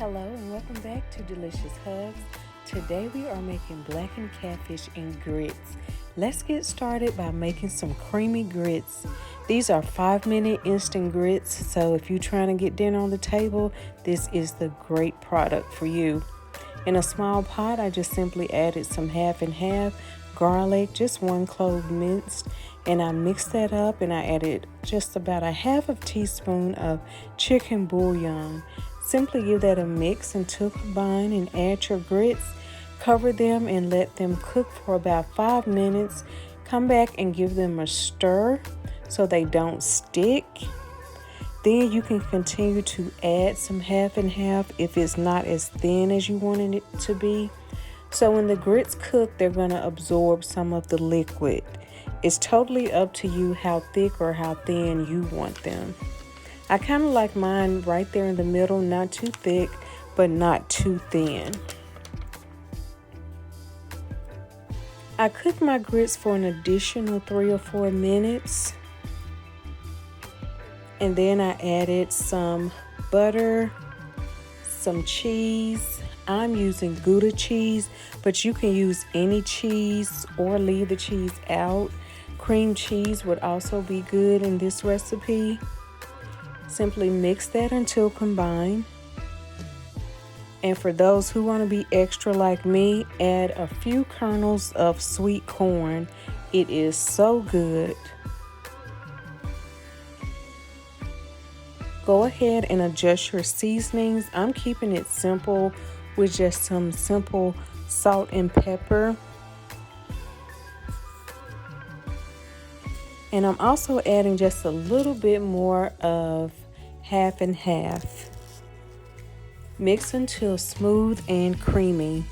Hello and welcome back to Delicious Hugs. Today we are making blackened catfish and grits. Let's get started by making some creamy grits. These are 5-minute instant grits, so if you're trying to get dinner on the table, this is the great product for you. In a small pot, I just simply added some half and half garlic, just 1 clove minced, and I mixed that up and I added just about a half a teaspoon of chicken bouillon. Simply give that a mix until combined and add your grits. Cover them and let them cook for about 5 minutes. Come back and give them a stir so they don't stick. Then you can continue to add some half and half if it's not as thin as you wanted it to be. So when the grits cook, they're going to absorb some of the liquid. It's totally up to you how thick or how thin you want them. I kind of like mine right there in the middle, not too thick, but not too thin. I cooked my grits for an additional 3 or 4 minutes. And then I added some butter, some cheese. I'm using Gouda cheese, but you can use any cheese or leave the cheese out. Cream cheese would also be good in this recipe. Simply mix that until combined. And for those who want to be extra like me, add a few kernels of sweet corn. It is so good. Go ahead and adjust your seasonings. I'm keeping it simple with just some simple salt and pepper. And I'm also adding just a little bit more of half and half. Mix until smooth and creamy.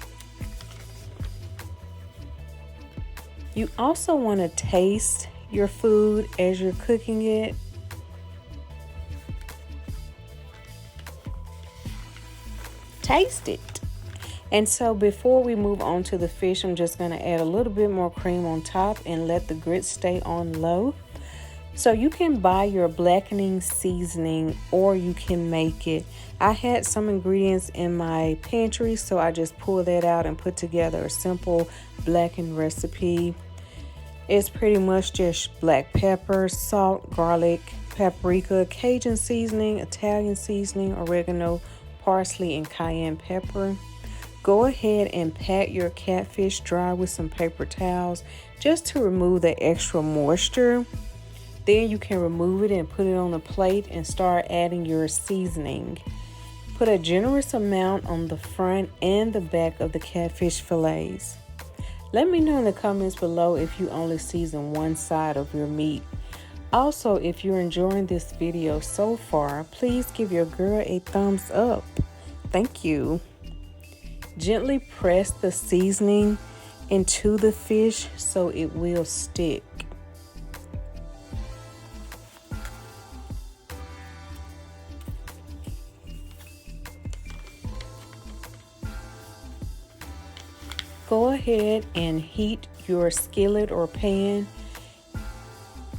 You also want to taste your food as you're cooking it. Taste it. And so before we move on to the fish, I'm just going to add a little bit more cream on top and let the grits stay on low. So you can buy your blackening seasoning or you can make it. I had some ingredients in my pantry, so I just pulled that out and put together a simple blackened recipe. It's pretty much just black pepper, salt, garlic, paprika, Cajun seasoning, Italian seasoning, oregano, parsley, and cayenne pepper. Go ahead and pat your catfish dry with some paper towels just to remove the extra moisture. Then you can remove it and put it on a plate and start adding your seasoning. Put a generous amount on the front and the back of the catfish fillets. Let me know in the comments below if you only season one side of your meat. Also, if you're enjoying this video so far, please give your girl a thumbs up. Thank you. Gently press the seasoning into the fish so it will stick. Go ahead and heat your skillet or pan,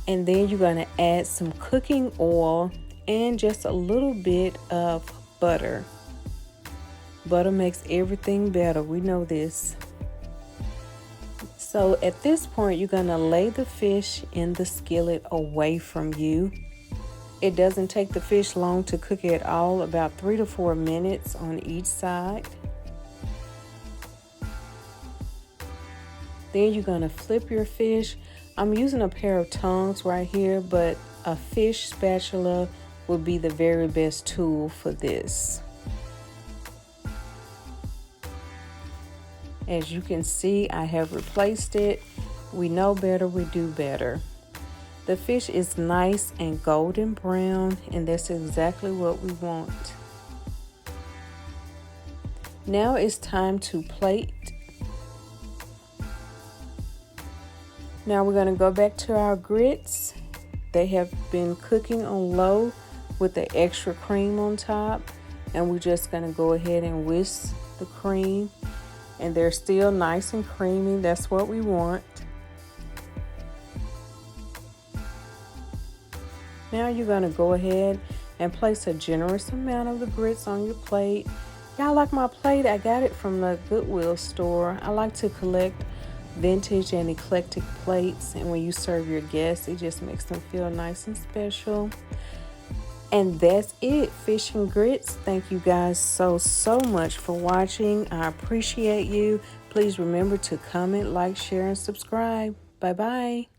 and then you're going to add some cooking oil and just a little bit of butter. Butter makes everything better. We know this. So at this point, you're going to lay the fish in the skillet away from you. It doesn't take the fish long to cook at all, about 3 to 4 minutes on each side. Then you're going to flip your fish. I'm using a pair of tongs right here, but a fish spatula would be the very best tool for this. As you can see, I have replaced it. We know better, we do better. The fish is nice and golden brown, and that's exactly what we want. Now it's time to plate. Now we're going to go back to our grits. They have been cooking on low with the extra cream on top, and we're just going to go ahead and whisk the cream. And they're still nice and creamy. That's what we want. Now you're going to go ahead and place a generous amount of the grits on your plate. Y'all like my plate? I got it from the Goodwill store. I like to collect vintage and eclectic plates, and when you serve your guests, it just makes them feel nice and special. And that's it, fish and grits. Thank you guys so much for watching. I appreciate you. Please remember to comment, like, share, and subscribe. Bye bye.